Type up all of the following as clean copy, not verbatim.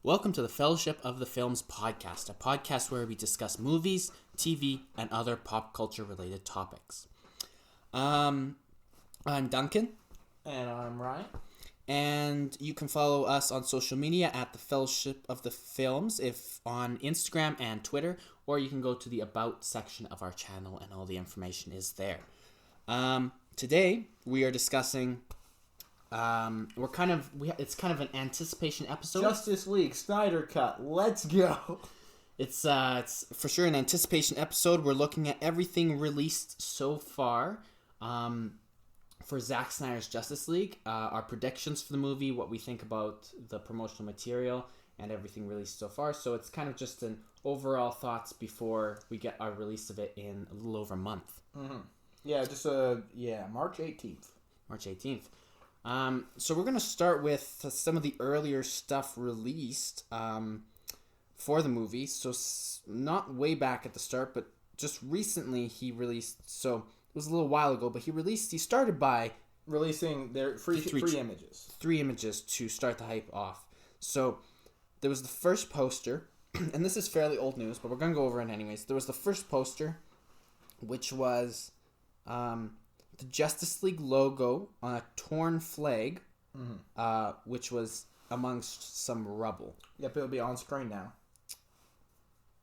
Welcome to the Fellowship of the Films podcast, a podcast where we discuss movies, TV, and other pop culture related topics. I'm Duncan. And I'm Ryan. And you can follow us on social media at the Fellowship of the Films, if on Instagram and Twitter, or you can go to the About section of our channel and all the information is there. Today we are discussing. It's kind of an anticipation episode. Justice League Snyder Cut. Let's go. It's for sure an anticipation episode. We're looking at everything released so far, for Zack Snyder's Justice League. Our predictions for the movie, what we think about the promotional material, and everything released so far. So it's kind of just an overall thoughts before we get our release of it in a little over a month. Mm-hmm. Yeah, March 18th. March 18th. So we're going to start with some of the earlier stuff released for the movie. So not way back at the start, but just recently he released, so it was a little while ago, but he started by releasing their three images. 3 images to start the hype off. So there was the first poster, and this is fairly old news, but we're going to go over it anyways. There was the first poster, which was the Justice League logo on a torn flag, which was amongst some rubble. Yep, it'll be on screen now.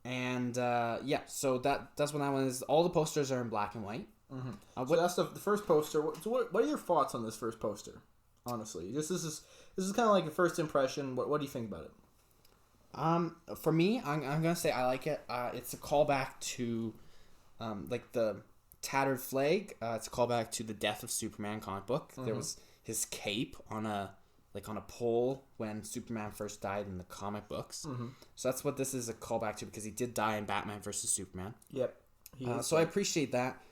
And so that's what that one is. All the posters are in black and white. Mm-hmm. So that's the first poster. What are your thoughts on this first poster? Honestly, this is kind of like a first impression. What do you think about it? For me, I'm gonna say I like it. It's a callback to, like the tattered flag. It's a callback to the Death of Superman comic book. There was his cape on a pole when Superman first died in the comic books. So that's what this is a callback to, because he did die in Batman versus Superman. Yep. So I appreciate that.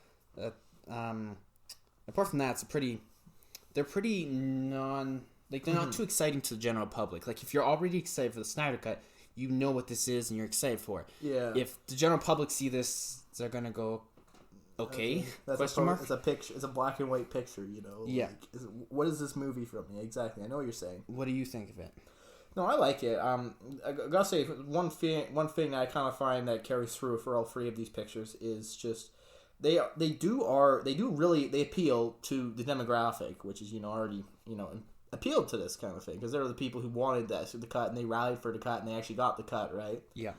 Apart from that, they're pretty they're not too exciting to the general public. Like, if you're already excited for the Snyder Cut, you know what this is and you're excited for it. Yeah. If the general public see this, they're gonna go, okay. Question mark? It's a picture. It's a black and white picture, you know. Yeah. What is this movie from? Yeah, exactly. I know what you're saying. What do you think of it? No, I like it. I gotta say, one thing that I kind of find that carries through for all 3 of these pictures is just they appeal to the demographic, which is already appealed to this kind of thing, because they're the people who wanted the cut and they rallied for the cut and they actually got the cut, right? Yeah.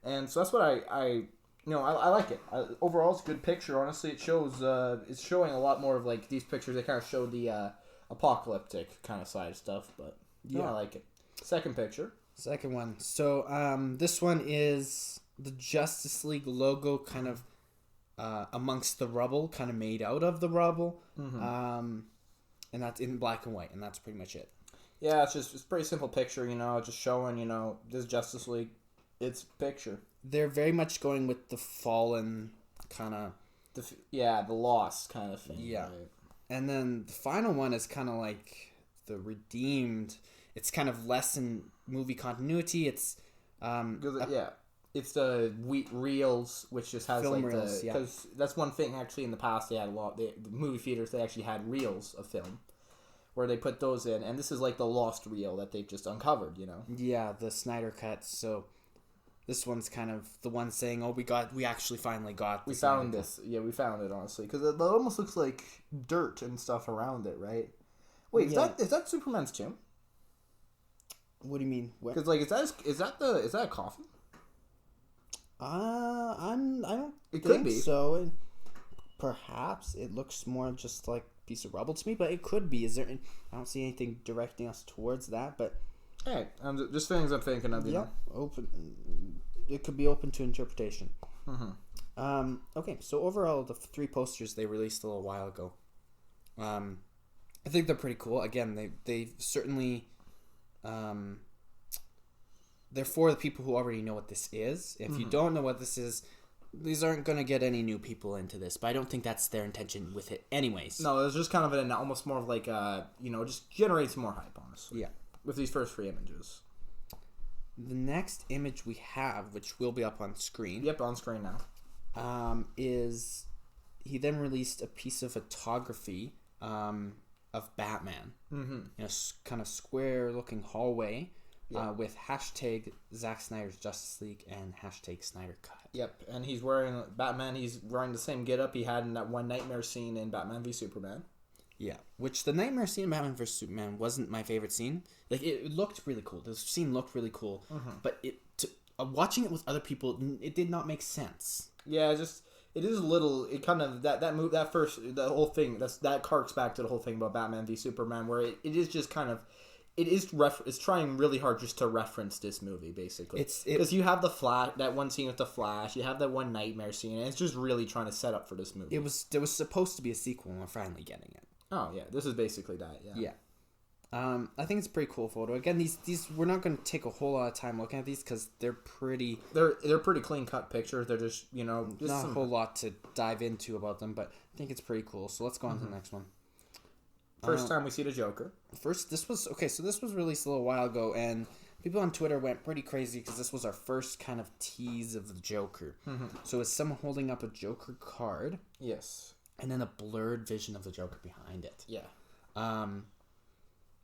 And so that's what I like it. Overall, it's a good picture. Honestly, it shows. It's showing a lot more of like these pictures. They kind of show the apocalyptic kind of side of stuff, but yeah, I like it. Second picture. Second one. So this one is the Justice League logo, kind of amongst the rubble, kind of made out of the rubble, and that's in black and white, and that's pretty much it. Yeah, it's a pretty simple picture. Just showing this Justice League. It's a picture. They're very much going with the fallen kind of... the lost kind of thing. Yeah. Right? And then the final one is kind of like the redeemed. It's kind of less in movie continuity. It's... it's the reels, which just has film like reels, because that's one thing actually in the past they had a lot. The movie theaters, they actually had reels of film where they put those in, and this is like the lost reel that they've just uncovered, Yeah, the Snyder Cut. So this one's kind of the one saying, "Oh, we actually finally got. We found this. Yeah, we found it, honestly, because it almost looks like dirt and stuff around it, right? Wait, is that Superman's tomb? What do you mean? Because like, is that a coffin? I don't It think could be. So. Perhaps it looks more just like a piece of rubble to me, but it could be. I don't see anything directing us towards that, but. Hey, just things I'm thinking of. Open. It could be open to interpretation. Okay, so overall, the 3 posters they released a little while ago, I think they're pretty cool. Again, they certainly, they're for the people who already know what this is. If you don't know what this is, these aren't going to get any new people into this, but I don't think that's their intention with it anyways. No, it was just kind of almost more of like, just generate some more hype, honestly. Yeah. With these first 3 images. The next image we have, which will be up on screen. Yep, on screen now. Is he then released a piece of photography of Batman. In a kind of square-looking hallway with hashtag Zack Snyder's Justice League and hashtag Snyder Cut. Yep, and he's wearing Batman. He's wearing the same getup he had in that one nightmare scene in Batman v Superman. Yeah, which the nightmare scene in Batman vs Superman wasn't my favorite scene. Like it looked really cool. The scene looked really cool, but watching it with other people, it did not make sense. Yeah, it is a little. It kind of the whole thing that harks back to the whole thing about Batman v Superman, where it is just kind of. It's trying really hard just to reference this movie, basically. Because you have that one scene with the Flash, you have that one nightmare scene, and it's just really trying to set up for this movie. There was supposed to be a sequel, and we're finally getting it. Oh yeah, this is basically that. Yeah. Yeah. I think it's a pretty cool photo. Again, these we're not going to take a whole lot of time looking at these because they're pretty. They're pretty clean cut pictures. They're just not a whole lot to dive into about them, but I think it's pretty cool. So let's go on to the next one. First time we see the Joker. This was released a little while ago, and people on Twitter went pretty crazy because this was our first kind of tease of the Joker. So it's someone holding up a Joker card. Yes. And then a blurred vision of the Joker behind it. Yeah.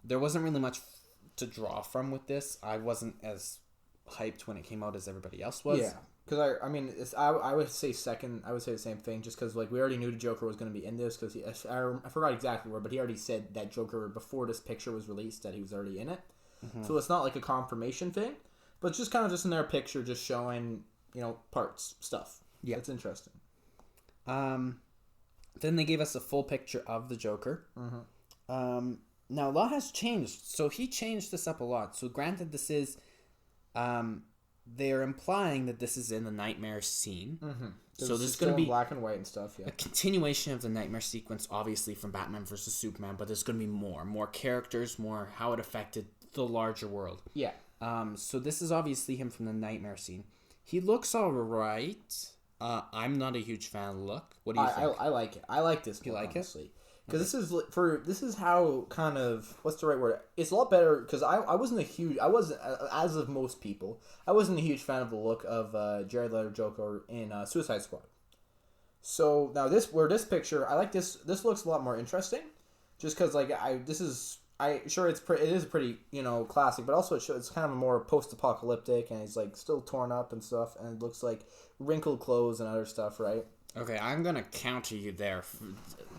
There wasn't really much to draw from with this. I wasn't as hyped when it came out as everybody else was. Yeah. Because I would say the same thing, just because like we already knew the Joker was going to be in this, because I forgot exactly where, but he already said that Joker before this picture was released that he was already in it. So it's not like a confirmation thing, but just kind of just in their picture, just showing parts stuff. Yeah, it's interesting. Then they gave us a full picture of the Joker. Now a lot has changed, so he changed this up a lot. So granted, this is. They're implying that this is in the nightmare scene. So there's going to be black and white and stuff. Yeah, a continuation of the nightmare sequence, obviously from Batman vs Superman, but there's going to be more characters, more how it affected the larger world. Yeah. So this is obviously him from the nightmare scene. He looks all right. I'm not a huge fan of the look. What do you think? I like it. I like this. You like honestly. It? Because this is how kind of, what's the right word? It's a lot better, because I wasn't as of most people, I wasn't a huge fan of the look of Jared Leto Joker in Suicide Squad. So now this picture, I like this looks a lot more interesting, just because like it is pretty classic, but also it's kind of more post-apocalyptic, and he's like still torn up and stuff, and it looks like wrinkled clothes and other stuff, right? Okay, I'm gonna counter you there.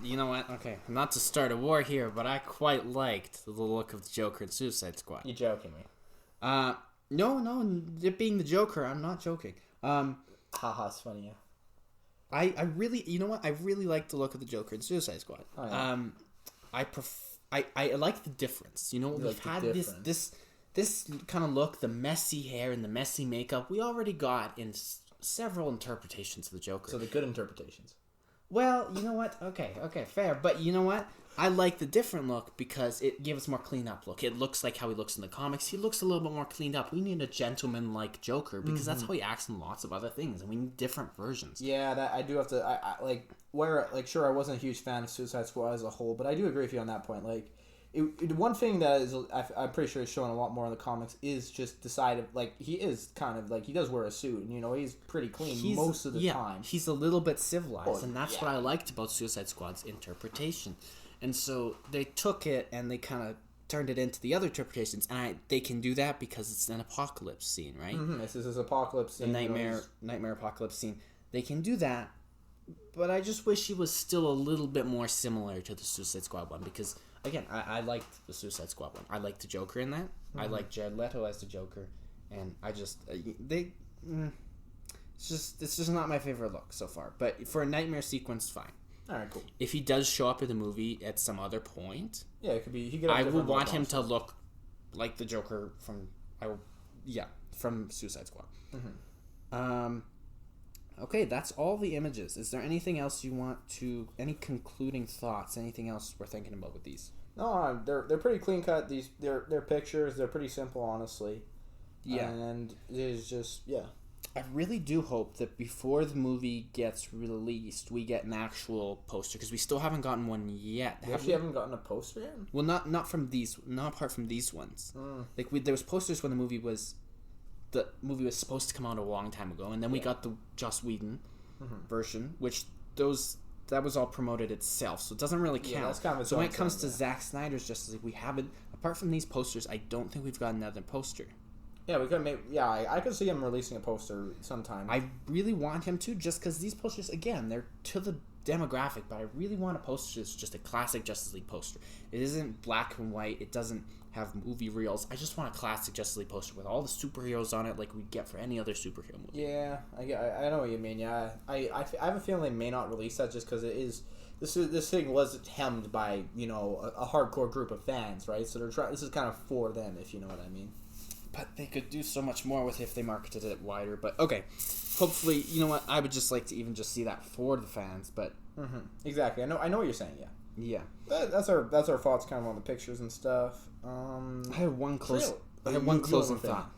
You know what? Okay, not to start a war here, but I quite liked the look of the Joker in Suicide Squad. You joking me? No, it being the Joker, I'm not joking. Haha, it's funny, yeah. I really, you know what? I really like the look of the Joker in Suicide Squad. Oh, yeah. I like the difference. We've had this kind of look, the messy hair and the messy makeup. We already got in several interpretations of the Joker. So the good interpretations. Well, you know what? Okay, fair. But you know what? I like the different look because it gives us more clean up look. It looks like how he looks in the comics. He looks a little bit more cleaned up. We need a gentleman-like Joker because that's how he acts in lots of other things, and we need different versions. Yeah, that I do have to. Sure, I wasn't a huge fan of Suicide Squad as a whole, but I do agree with you on that point. Like, one thing that is, I'm pretty sure is showing a lot more in the comics is just decided, like, he is kind of, like, he does wear a suit, and, he's pretty clean most of the time. He's a little bit civilized, and that's what I liked about Suicide Squad's interpretation. And so they took it, and they kind of turned it into the other interpretations, and they can do that because it's an apocalypse scene, right? This is an apocalypse scene. The nightmare apocalypse scene. They can do that, but I just wish he was still a little bit more similar to the Suicide Squad one, because... Again, I liked the Suicide Squad one. I liked the Joker in that. I like Jared Leto as the Joker, and I just it's just not my favorite look so far. But for a nightmare sequence, fine. All right, cool. If he does show up in the movie at some other point, yeah, it could be. I would want him to look like the Joker from Suicide Squad. Okay, that's all the images. Is there anything else you want to... Any concluding thoughts? Anything else we're thinking about with these? No, they're pretty clean cut. They're pictures. They're pretty simple, honestly. Yeah. And it's just, yeah. I really do hope that before the movie gets released, we get an actual poster, because we still haven't gotten one yet. We actually haven't gotten a poster yet? Well, not apart from these ones. Like, there was posters when the movie was supposed to come out a long time ago, and then we got the Joss Whedon version, which that was all promoted itself, so it doesn't really count. That's kind of so when it comes to Zack Snyder's Justice League, we haven't, apart from these posters, I don't think we've got another poster. Yeah, we could make. Yeah, I could see him releasing a poster sometime. I really want him to, just because these posters, again, they're to the demographic, but I really want a poster that's just a classic Justice League poster. It isn't black and white. It doesn't have movie reels. I just want a classic Justice League poster with all the superheroes on it, like we'd get for any other superhero movie. Yeah, I know what you mean. Yeah, I have a feeling they may not release that just because it is. This thing was hemmed by a hardcore group of fans, right? So they're trying. This is kind of for them, if you know what I mean. But they could do so much more with it if they marketed it wider. But okay, hopefully, you know what? I would just like to even just see that for the fans. But exactly, I know what you're saying. Yeah, yeah. That's our thoughts, kind of on the pictures and stuff. I have one closing thought.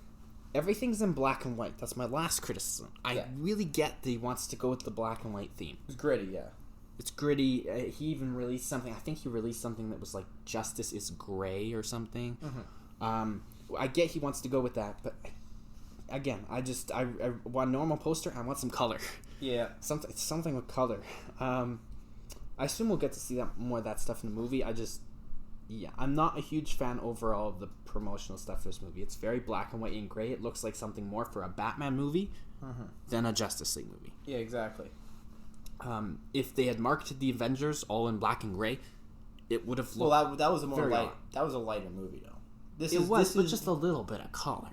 Everything's in black and white. That's my last criticism. I really get that he wants to go with the black and white theme. It's gritty, yeah. It's gritty. He even released something. I think he released something that was like "Justice is Gray" or something. I get he wants to go with that, but again, I want a normal poster. I want some color. Yeah, something with color. I assume we'll get to see that more of that stuff in the movie. I'm not a huge fan overall of the promotional stuff for this movie. It's very black and white and gray. It looks like something more for a Batman movie than a Justice League movie. Yeah, exactly. If they had marketed the Avengers all in black and gray, it would have looked. Well, that was a more light. That was a lighter movie, though. This is just a little bit of color.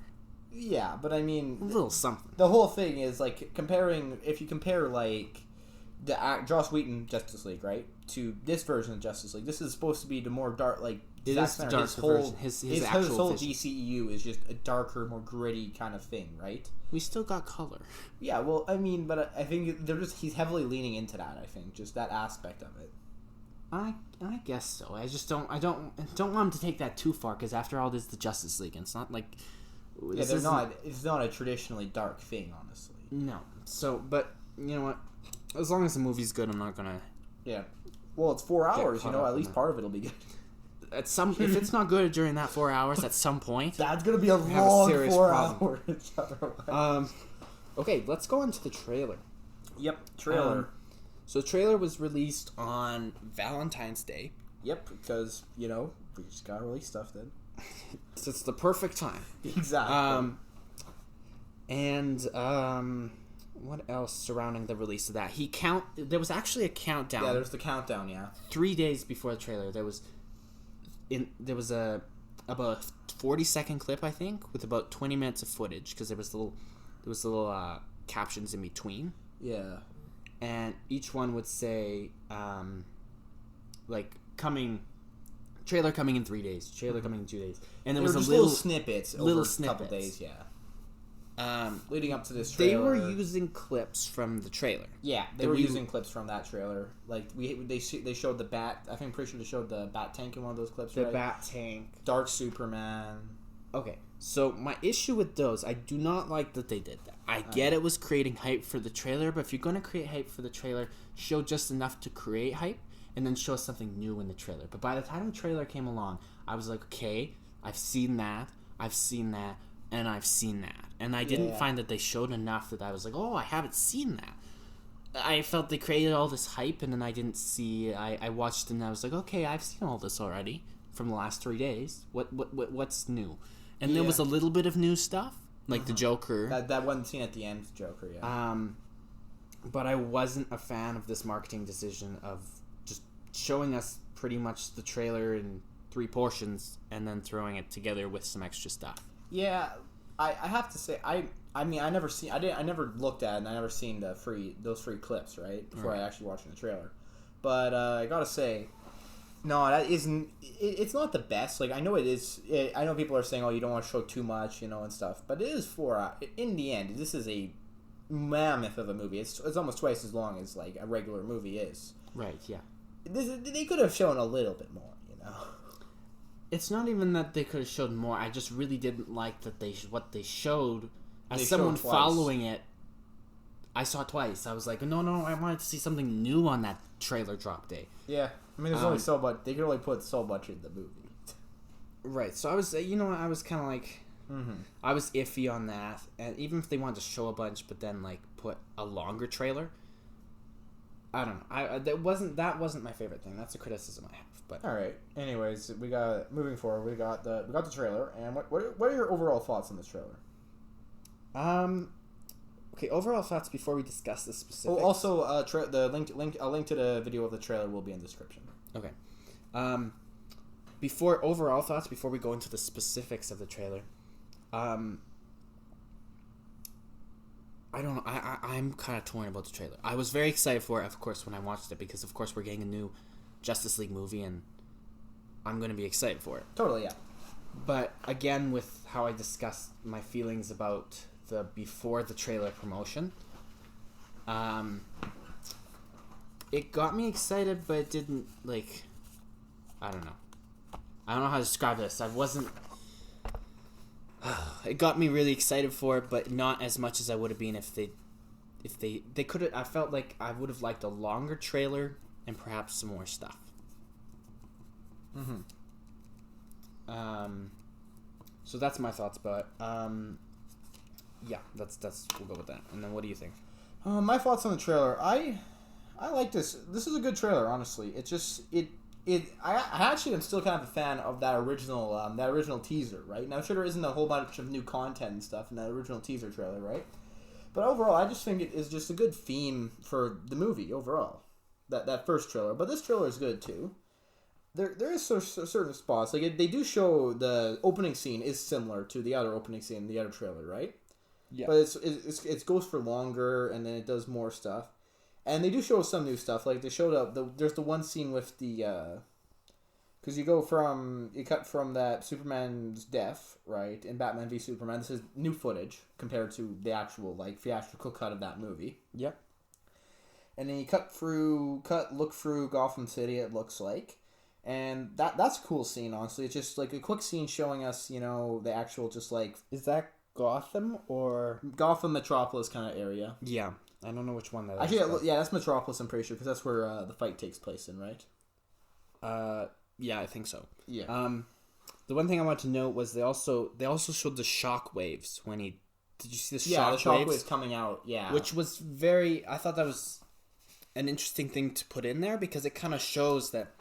Yeah, but I mean, a little something. The whole thing is like comparing. If you compare like the Joss Whedon Justice League, right, to this version of Justice League, this is supposed to be the more dark. Like it is the darker version. His whole DCEU is just a darker, more gritty kind of thing, right? We still got color. Yeah, well, I mean, but I think he's heavily leaning into that. I think just that aspect of it. I guess so. I just don't want him to take that too far, because after all, this is the Justice League, and it's not like it's not a traditionally dark thing, honestly. No. So, but you know what? As long as the movie's good, I'm not gonna. Yeah. Well, it's 4 hours. At least part of it'll be good. If it's not good during that 4 hours, at some point, that's gonna be a long 4 hours. Okay, let's go into the trailer. Yep, trailer. So the trailer was released on Valentine's Day. Yep, because, we just gotta release stuff then. It's the perfect time. Exactly. What else surrounding the release of that? There was actually a countdown. Yeah, there's the countdown, yeah. 3 days before the trailer, there was about a 40-second clip, I think, with about 20 minutes of footage, because there was little captions in between. Yeah. And each one would say, trailer coming in 3 days, trailer coming in 2 days, and there was just little snippets over a couple days, yeah. Leading up to this trailer, they were using clips from the trailer. Yeah, they were using clips from that trailer. Like they showed the bat. I think I'm pretty sure they showed the bat tank in one of those clips. The bat tank, Dark Superman. Okay, so my issue with those, I do not like that they did that. I get it was creating hype for the trailer, but if you're going to create hype for the trailer, show just enough to create hype, and then show us something new in the trailer. But by the time the trailer came along, I was like, okay, I've seen that, and I've seen that. And I didn't find that they showed enough that I was like, oh, I haven't seen that. I felt they created all this hype, and then I didn't see. I watched it, and I was like, okay, I've seen all this already from the last 3 days. What's new? And there was a little bit of new stuff, like the Joker. That one scene at the end, Joker. Yeah. But I wasn't a fan of this marketing decision of just showing us pretty much the trailer in 3 portions and then throwing it together with some extra stuff. Yeah, I have to say I never looked at it, and I never seen those free clips, right, before I actually watched the trailer. But I gotta say, no, that isn't. It's not the best. Like I know it is. I know people are saying, oh, you don't want to show too much, and stuff. But it is 4 hours. In the end, this is a mammoth of a movie. It's almost twice as long as like a regular movie is. Right. Yeah. They could have shown a little bit more, It's not even that they could have showed more. I just really didn't like that what they showed. As they someone showed following it, I saw it twice. I was like, no, I wanted to see something new on that trailer drop day. Yeah, I mean, there's only so much. They could only put so much in the movie. Right. So I was, I was kind of like, I was iffy on that. And even if they wanted to show a bunch, but then like put a longer trailer, I don't know. That wasn't my favorite thing. That's a criticism I have. But all right. Anyways, moving forward. We got the trailer, and what are your overall thoughts on this trailer? Okay, overall thoughts before we discuss the specifics. Oh, also, a link to the video of the trailer will be in the description. Okay. Before overall thoughts, before we go into the specifics of the trailer, I don't know. I'm kind of torn about the trailer. I was very excited for it, of course, when I watched it, because of course we're getting a new Justice League movie, and I'm going to be excited for it. Totally, yeah. But again, with how I discussed my feelings about the before the trailer promotion, it got me excited, but it didn't, like, I don't know. I don't know how to describe this. I wasn't... It got me really excited for it, but not as much as I would have been if they could have... I felt like I would have liked a longer trailer and perhaps some more stuff. Mm-hmm. So that's my thoughts, but yeah, that's we'll go with that. And then what do you think? My thoughts on the trailer. I like this. This is a good trailer, honestly. It just I actually am still kind of a fan of that original teaser, right? Now, I'm sure there isn't a whole bunch of new content and stuff in that original teaser trailer, right? But overall, I just think it is just a good theme for the movie overall. That first trailer, but this trailer is good too. There is certain spots like they do show the opening scene is similar to the other opening scene in the other trailer, right? Yeah. But it goes for longer, and then it does more stuff. And they do show some new stuff. Like they showed up. There's the one scene with the, because you cut from that Superman's death, right, in Batman v Superman. This is new footage compared to the actual like theatrical cut of that movie. Yep. And then you look through Gotham City. It looks like, and that's a cool scene. Honestly, it's just like a quick scene showing us, the actual just like is that Gotham or Gotham Metropolis kind of area. Yeah. I don't know which one that is. Actually, yeah, that's Metropolis, I'm pretty sure, because that's where the fight takes place in, right? Yeah, I think so. Yeah. The one thing I wanted to note was they also showed the shock waves when he... Did you see the shock waves? Yeah, the shock waves waves coming out, yeah. Which was I thought that was an interesting thing to put in there, because it kind of shows that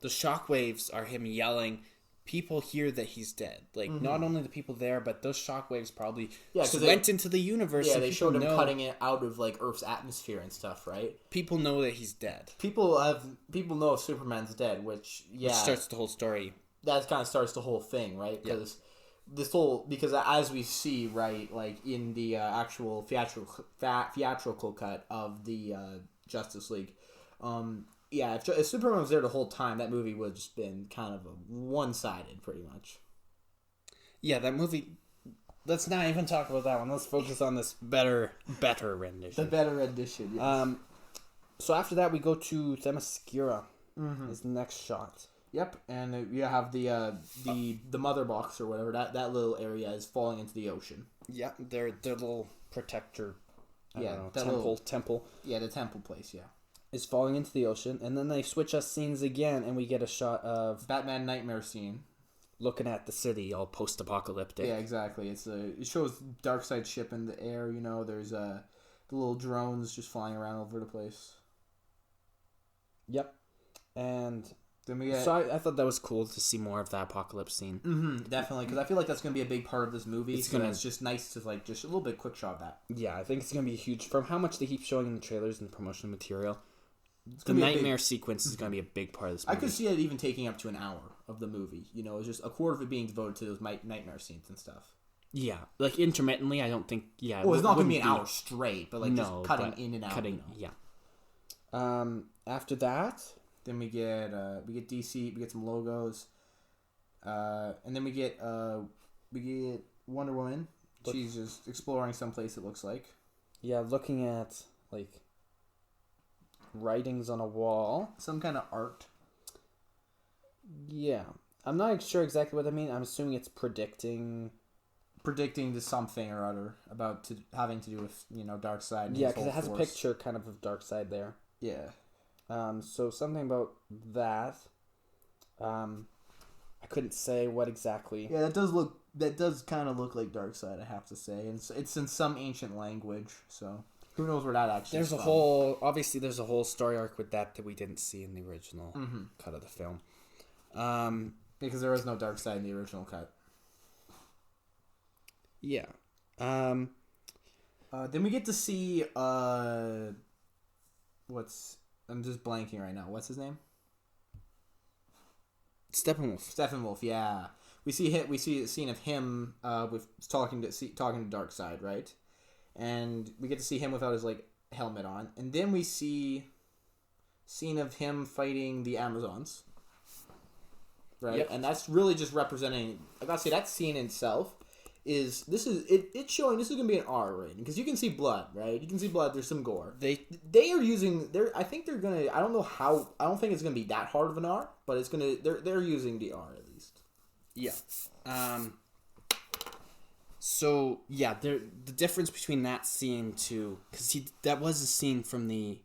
the shock waves are him yelling... People hear that he's dead. Like, not only the people there, but those shockwaves probably went into the universe. Yeah, they showed him cutting it out of, like, Earth's atmosphere and stuff, right? People know that he's dead. People know Superman's dead, which starts the whole story. That kind of starts the whole thing, right? Because because as we see, right, like, in the actual theatrical cut of the Justice League, yeah, if Superman was there the whole time, that movie would have just been kind of one-sided, pretty much. Yeah, that movie... Let's not even talk about that one. Let's focus on this better rendition. The better rendition, yes. So after that, we go to Themyscira. Is the next shot. Yep, and you have the mother box or whatever. That little area is falling into the ocean. Yeah, their little protector... temple. Yeah, the temple place, yeah. Is falling into the ocean, and then they switch us scenes again, and we get a shot of Batman nightmare scene, looking at the city, all post-apocalyptic. Yeah, exactly. It shows Darkseid's ship in the air. There's the little drones just flying around over the place. Yep, and then we get. So I thought that was cool to see more of that apocalypse scene. Definitely, because I feel like that's gonna be a big part of this movie. It's just nice to like just a little bit quick shot of that. Yeah, I think it's gonna be huge from how much they keep showing in the trailers and the promotional material. The nightmare sequence is going to be a big part of this movie. I could see it even taking up to an hour of the movie. It's just a quarter of it being devoted to those nightmare scenes and stuff. Yeah. Like, intermittently, I don't think... Yeah. Well, it's not going to be an hour straight, but, like, just cutting in and out. Yeah. After that... Then we get DC, we get some logos. And then we get Wonder Woman. She's just exploring someplace, it looks like. Yeah, looking at, like... writings on a wall. Some kind of art. Yeah. I'm not sure exactly what I mean. I'm assuming it's predicting to something or other about having to do with, Darkseid. Yeah, because it has a picture kind of Darkseid there. Yeah. So something about that. I couldn't say what exactly. Yeah, that does kind of look like Darkseid, I have to say. And it's in some ancient language, so... Who knows where that actually is from. Obviously there's a whole story arc with that we didn't see in the original cut of the film. Because there was no Darkseid in the original cut. Yeah. Then we get to see I'm just blanking right now. What's his name? Steppenwolf. Yeah. We see a scene of him with talking to Darkseid, right? And we get to see him without his like helmet on, and then we see scene of him fighting the Amazons, right? Yep. And that's really just representing. I gotta say that scene itself it's showing this is gonna be an R rating because you can see blood, right? You can see blood. There's some gore. They are using. I think they're gonna. I don't know how. I don't think it's gonna be that hard of an R, but it's gonna. They're using the R at least. Yeah. So yeah, the difference between that scene because that was a scene from the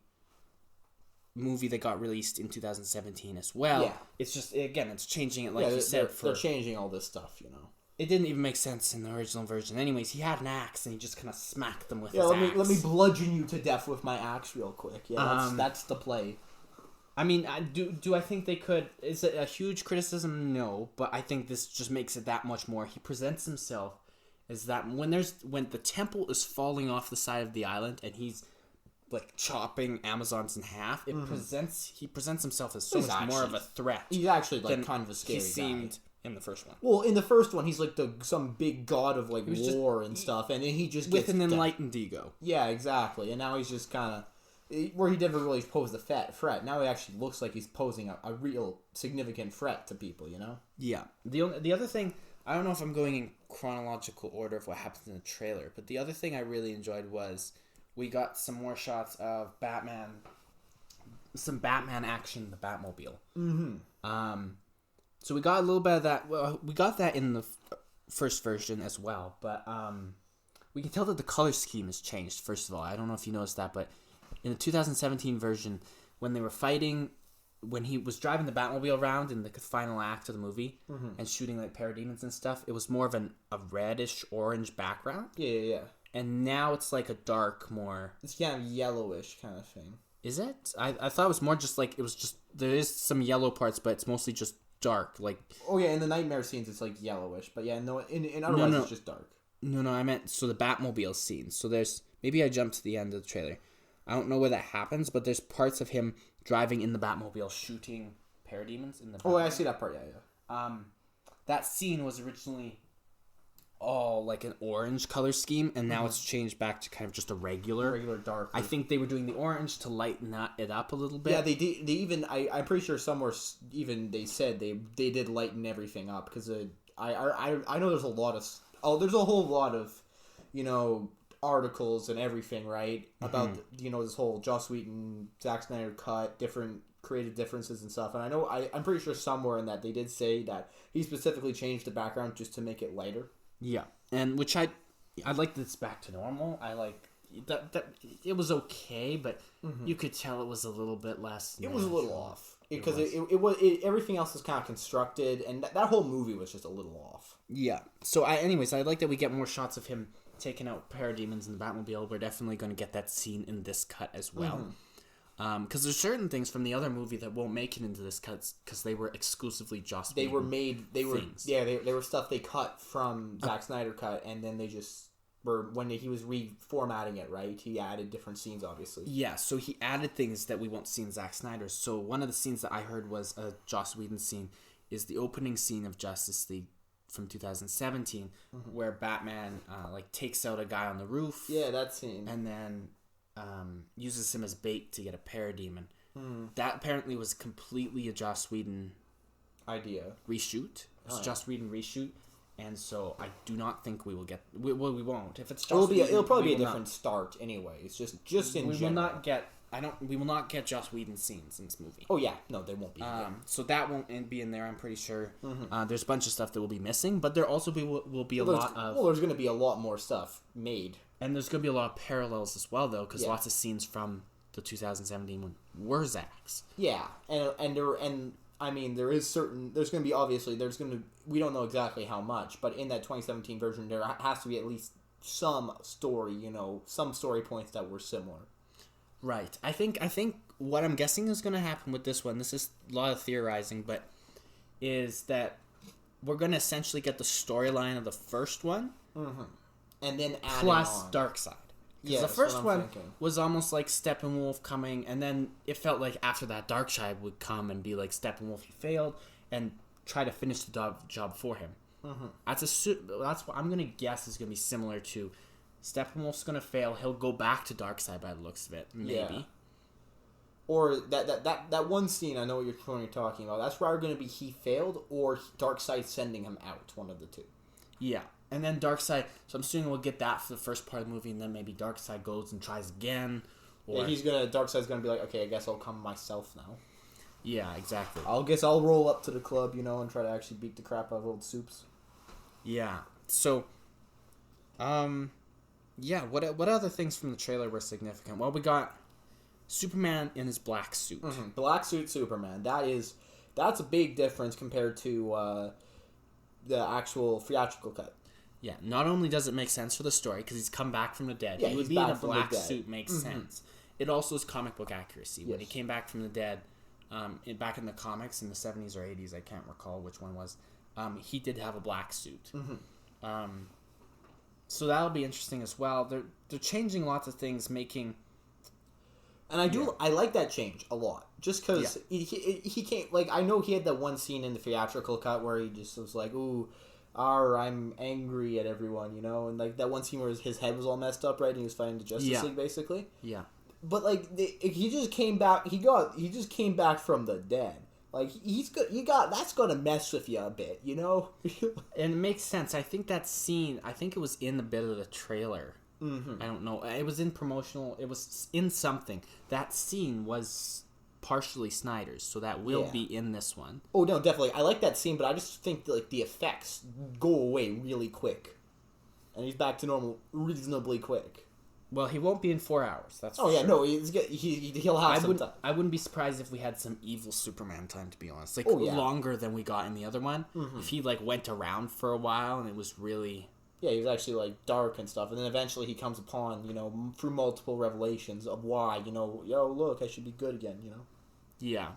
movie that got released in 2017 as well. Yeah. It's just again, it's changing it like you said. They're changing all this stuff, you know. It didn't even make sense in the original version. Anyways, he had an axe and he just kind of smacked them with his axe. Let me bludgeon you to death with my axe real quick. Yeah, that's the play. I mean, do I think they could? Is it a huge criticism? No, but I think this just makes it that much more. He presents himself as that when the temple is falling off the side of the island and he's like chopping Amazons in half. He presents himself as so much more of a threat. He's actually like kind of a scary guy. He seemed in the first one. Well, in the first one, he's like some big god of like war and stuff, and then he just with an enlightened ego. Yeah, exactly. And now he's just kind of where he never really posed a threat. Now he actually looks like he's posing a real significant threat to people. You know? Yeah. The other thing, I don't know if I'm going in chronological order of what happens in the trailer, but the other thing I really enjoyed was we got some more shots of Batman, some Batman action in the Batmobile. Mm-hmm. So we got a little bit of that. Well, we got that in the first version as well, but we can tell that the color scheme has changed. First of all, I don't know if you noticed that, but in the 2017 version, when they were fighting, when he was driving the Batmobile around in the final act of the movie and shooting like parademons and stuff, it was more of a reddish orange background. Yeah. And now it's like a dark, more. It's kind of yellowish kind of thing. Is it? I thought it was more just like there is some yellow parts, but it's mostly just dark. Like. Oh yeah, in the nightmare scenes it's like yellowish, but yeah, no, in otherwise it's just dark. No, I meant so the Batmobile scene. So maybe I jumped to the end of the trailer. I don't know where that happens, but there's parts of him driving in the Batmobile shooting parademons in the Batmobile. Oh, I see that part, yeah. That scene was originally all like an orange color scheme, and now it's changed back to kind of just a regular dark. I think they were doing the orange to lighten it up a little bit. Yeah, they did. They even I'm pretty sure somewhere even they said they did lighten everything up because I know there's a whole lot of articles and everything, right, about this whole Joss Whedon, Zack Snyder cut, different creative differences and stuff. And I know I'm pretty sure somewhere in that they did say that he specifically changed the background just to make it lighter. Yeah, and which I like this back to normal. I like that it was okay, but you could tell it was a little bit less. It was a little off because everything else is kind of constructed, and that whole movie was just a little off. Yeah. So I like that we get more shots of him taking out parademons in the Batmobile. We're definitely going to get that scene in this cut as well. Because there's certain things from the other movie that won't make it into this cut because they were exclusively Joss Whedon. They were stuff they cut from Zack Snyder cut, and then they just were when he was reformatting it. Right, he added different scenes, obviously. Yeah, so he added things that we won't see in Zack Snyder. So one of the scenes that I heard was a Joss Whedon scene is the opening scene of Justice League from 2017, where Batman takes out a guy on the roof. Yeah, that scene, and then uses him as bait to get a parademon. That apparently was completely a Joss Whedon idea reshoot. It was Joss Whedon reshoot, and so I do not think we will get. We won't. If it's Joss Whedon, it'll probably be a different start anyway. It's just in general. We will not get. We will not get Joss Whedon scenes in this movie. Oh yeah, no, they won't be. So that won't be in there. I'm pretty sure. There's a bunch of stuff that will be missing, but there also will be a lot of. Well, there's going to be a lot more stuff made, and there's going to be a lot of parallels as well, though, because lots of scenes from the 2017 one were Zack's. Yeah, and I mean there's going to be we don't know exactly how much, but in that 2017 version there has to be at least some story, some story points that were similar. Right. I think what I'm guessing is going to happen with this one, this is a lot of theorizing, but is that we're going to essentially get the storyline of the first one, and then add plus Darkseid. Because the first one was almost like Steppenwolf coming, and then it felt like after that Darkseid would come and be like, Steppenwolf, he failed, and try to finish the job for him. Mm-hmm. That's what I'm gonna guess is gonna be similar to Steppenwolf's gonna fail. He'll go back to Darkseid by the looks of it, maybe. Yeah. Or that one scene, I know what you're talking about. That's either going to be he failed or Darkseid sending him out. One of the two. Yeah, and then Darkseid. So I'm assuming we'll get that for the first part of the movie, and then maybe Darkseid goes and tries again. Or Darkseid's gonna be like, okay, I guess I'll come myself now. Yeah, exactly. I'll roll up to the club, and try to actually beat the crap out of old Soups. Yeah. So, yeah. What other things from the trailer were significant? Well, we got Superman in his black suit. Mm-hmm. Black suit Superman. That's a big difference compared to the actual theatrical cut. Yeah, not only does it make sense for the story, because he's come back from the dead. Yeah, he would be in a black suit makes sense. It also is comic book accuracy. Yes. When he came back from the dead, back in the comics in the 70s or 80s, I can't recall which one was, he did have a black suit. Mm-hmm. So that'll be interesting as well. They're changing lots of things, making... And I like that change a lot. Just because he can't... Like, I know he had that one scene in the theatrical cut where he just was like, ooh... I'm angry at everyone, and like that one scene where his head was all messed up, right, and he was fighting the Justice League, basically. Yeah. But like he just came back. He just came back from the dead. Like that's gonna mess with you a bit, And it makes sense. I think that scene. I think it was in the bit of the trailer. Mm-hmm. I don't know. It was in promotional. It was in something. That scene was partially Snyder's, so that will be in this one. Oh no, definitely. I like that scene, but I just think that, like, the effects go away really quick, and he's back to normal reasonably quick. Well, he won't be in 4 hours. That's for sure. No, he'll have some time. I wouldn't be surprised if we had some evil Superman time, to be honest. Like longer than we got in the other one. Mm-hmm. If he went around for a while and it was really. Yeah, he was actually, like, dark and stuff. And then eventually he comes upon, through multiple revelations of why, look, I should be good again, Yeah.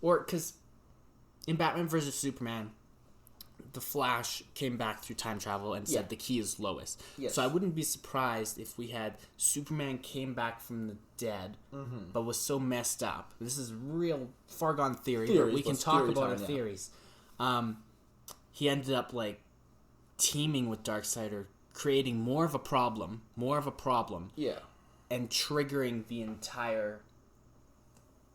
Or, because in Batman vs. Superman, the Flash came back through time travel and said the key is Lois. Yes. So I wouldn't be surprised if we had Superman came back from the dead, but was so messed up. This is real far-gone theory, but we can talk about our theories. He ended up, like, teaming with Darkseid, or creating more of a problem, and triggering the entire...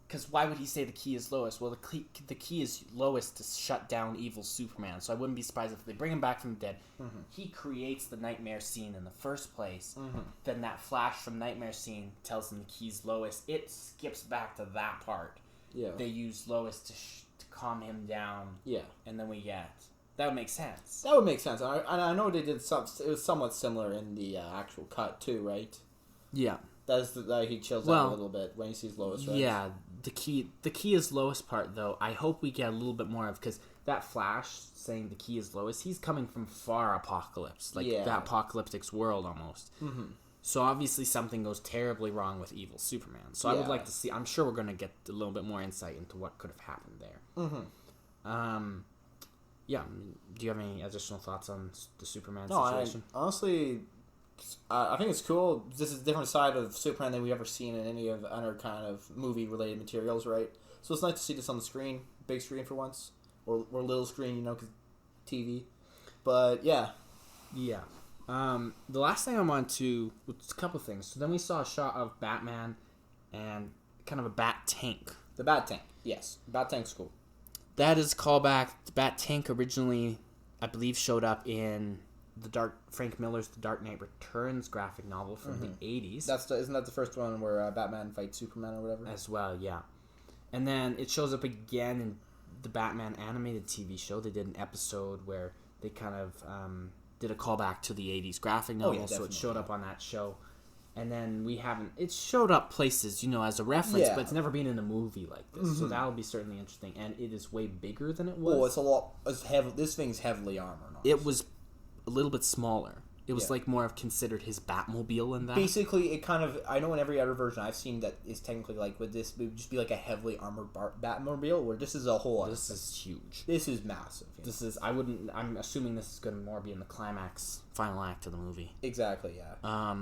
Because why would he say the key is Lois? Well, the key is Lois to shut down evil Superman, so I wouldn't be surprised if they bring him back from the dead. Mm-hmm. He creates the nightmare scene in the first place, then that flash from nightmare scene tells him the key's Lois. It skips back to that part. Yeah. They use Lois to calm him down. Yeah. And then we get... That would make sense. That would make sense. And I know they did it was somewhat similar in the actual cut too, right? Yeah. He chills out a little bit when he sees Lois, right? Yeah. The key is Lois part, though, I hope we get a little bit more of, because that Flash saying the key is Lois, he's coming from far apocalypse, like that apocalyptic world almost. Mm-hmm. So obviously something goes terribly wrong with evil Superman. So I would like to see. I'm sure we're going to get a little bit more insight into what could have happened there. Mm-hmm. Yeah. Do you have any additional thoughts on the Superman situation? Honestly, I think it's cool. This is a different side of Superman than we've ever seen in any of other kind of movie-related materials, right? So it's nice to see this on the screen, big screen for once, or little screen, because TV. But yeah. Yeah. The last thing I want to... was a couple things. So then we saw a shot of Batman and kind of a bat tank. The bat tank, yes. Bat tank's cool. That is a callback. The bat tank originally, I believe, showed up in Frank Miller's The Dark Knight Returns graphic novel from the 80s. Isn't that the first one where Batman fights Superman or whatever? As well, yeah. And then it shows up again in the Batman animated TV show. They did an episode where they kind of did a callback to the 80s graphic novel, so it showed up on that show. And then it showed up places, as a reference, but it's never been in a movie like this. Mm-hmm. So that'll be certainly interesting. And it is way bigger than it was. Oh, it's a lot. This thing's heavily armored. It was a little bit smaller. It was like more of considered his Batmobile in that. Basically, it kind of... I know in every other version I've seen that is technically like, would this just be like a heavily armored Batmobile, where this is a whole... This is huge. This is massive. Yeah. This is... I'm assuming this is going to more be in the final act of the movie. Exactly, yeah.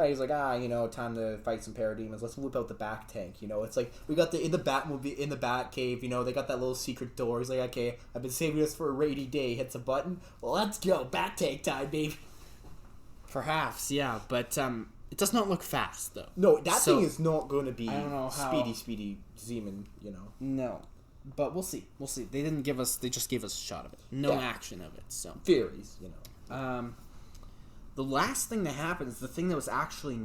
He's like, time to fight some parademons. Let's whip out the back tank. It's like we got in the Batmobile, in the Batcave. They got that little secret door. He's like, okay, I've been saving this for a rainy day. Hits a button. Well, let's go. Bat tank time, baby. Perhaps, yeah, but it does not look fast though. No, that thing is not going to be I don't know speedy Zeman. No, but we'll see. They didn't give us. They just gave us a shot of it. No action of it. So theories. The last thing that happens, the thing that was actually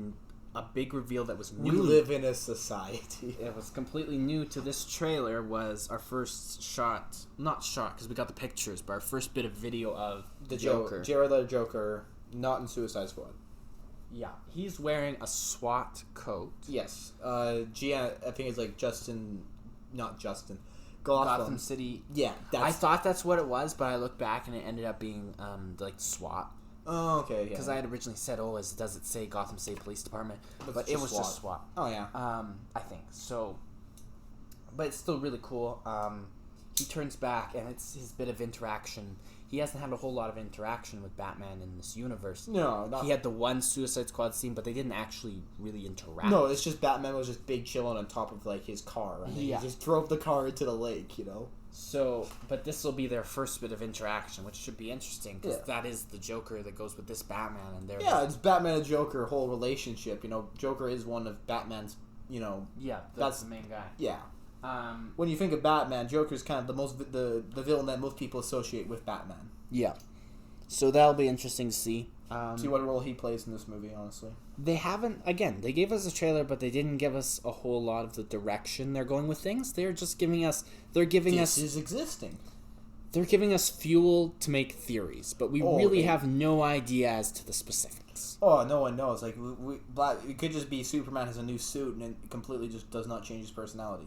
a big reveal that was new. We live in a society. It was completely new to this trailer. Was our first shot, not shot because we got the pictures, but our first bit of video of the Joker. Jared Leto Joker, not in Suicide Squad. Yeah, he's wearing a SWAT coat. Yes. I think it's like Gotham City. Yeah, I thought that's what it was, but I looked back and it ended up being like SWAT. Oh, okay, yeah. Because I had originally said, does it say Gotham State Police Department? But it was just SWAT. Oh, yeah. I think. So, but it's still really cool. He turns back, and it's his bit of interaction. He hasn't had a whole lot of interaction with Batman in this universe. No, he had the one Suicide Squad scene, but they didn't actually really interact. No, it's just Batman was just big chilling on top of, like, his car. Right? Yeah. He just drove the car into the lake, So, but this will be their first bit of interaction, which should be interesting, because that is the Joker that goes with this Batman, and it's Batman and Joker whole relationship. Joker is one of Batman's. Yeah, that's the main guy. Yeah. When you think of Batman, Joker's kind of the villain that most people associate with Batman. Yeah. So that'll be interesting to see. See what role he plays in this movie, honestly. They haven't, again, they gave us a trailer, but they didn't give us a whole lot of the direction they're going with things. They're just giving us, This is existing. They're giving us fuel to make theories, but we really have no idea as to the specifics. Oh, no one knows. Like, it could just be Superman has a new suit and it completely just does not change his personality.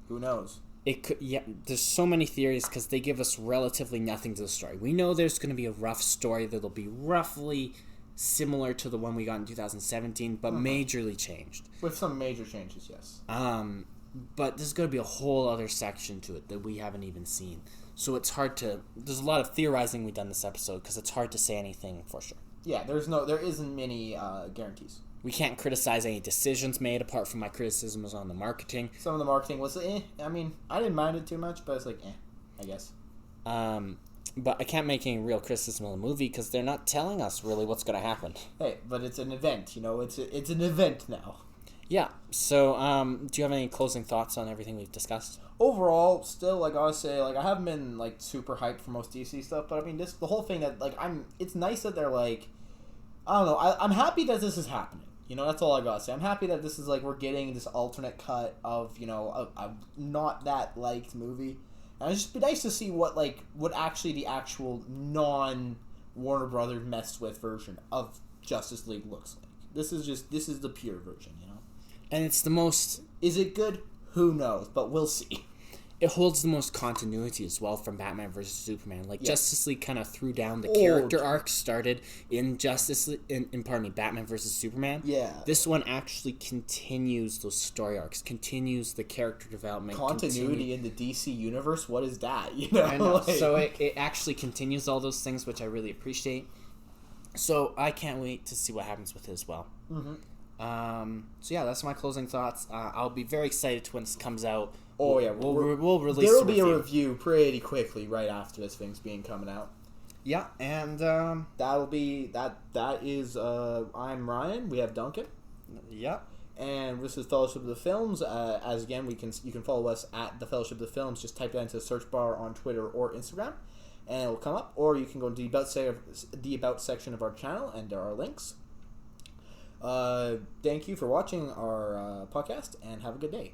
Who knows? It could, there's so many theories because they give us relatively nothing to the story. We know there's going to be a rough story that'll be roughly similar to the one we got in 2017, but majorly changed. With some major changes, yes. But there's going to be a whole other section to it that we haven't even seen. So it's hard to... There's a lot of theorizing we've done this episode because it's hard to say anything for sure. Yeah, there isn't many guarantees. We can't criticize any decisions made apart from my criticisms on the marketing. Some of the marketing was I mean, I didn't mind it too much, but it's like I guess. But I can't make any real criticism of the movie because they're not telling us really what's going to happen. Hey, but it's an event, it's an event now. Yeah. So, do you have any closing thoughts on everything we've discussed? Overall, still, like I would say, like I haven't been like super hyped for most DC stuff, but I mean, the whole thing that like it's nice that they're like, I don't know, I'm happy that this is happening. That's all I gotta say. I'm happy that this is like we're getting this alternate cut of a not that liked movie, and it's just be nice to see what actually the actual non Warner Brothers messed with version of Justice League looks like. This is the pure version, And it's the most... Is it good? Who knows, but we'll see. It holds the most continuity as well from Batman vs. Superman. Justice League kind of threw down the character arc started in Batman vs. Superman. Yeah. This one actually continues those story arcs, continues the character development. Continuity in the DC universe? What is that? I know. So it actually continues all those things, which I really appreciate. So I can't wait to see what happens with it as well. Mm-hmm. So yeah, that's my closing thoughts. I'll be very excited when this comes out. Oh yeah, we'll release. There will be a review pretty quickly right after this thing's being coming out. Yeah, and that'll be that. That is I'm Ryan. We have Duncan. Yeah. And this is Fellowship of the Films. As again, you can follow us at the Fellowship of the Films. Just type that into the search bar on Twitter or Instagram, and it will come up. Or you can go to the about section of our channel, and there are links. Thank you for watching our podcast, and have a good day.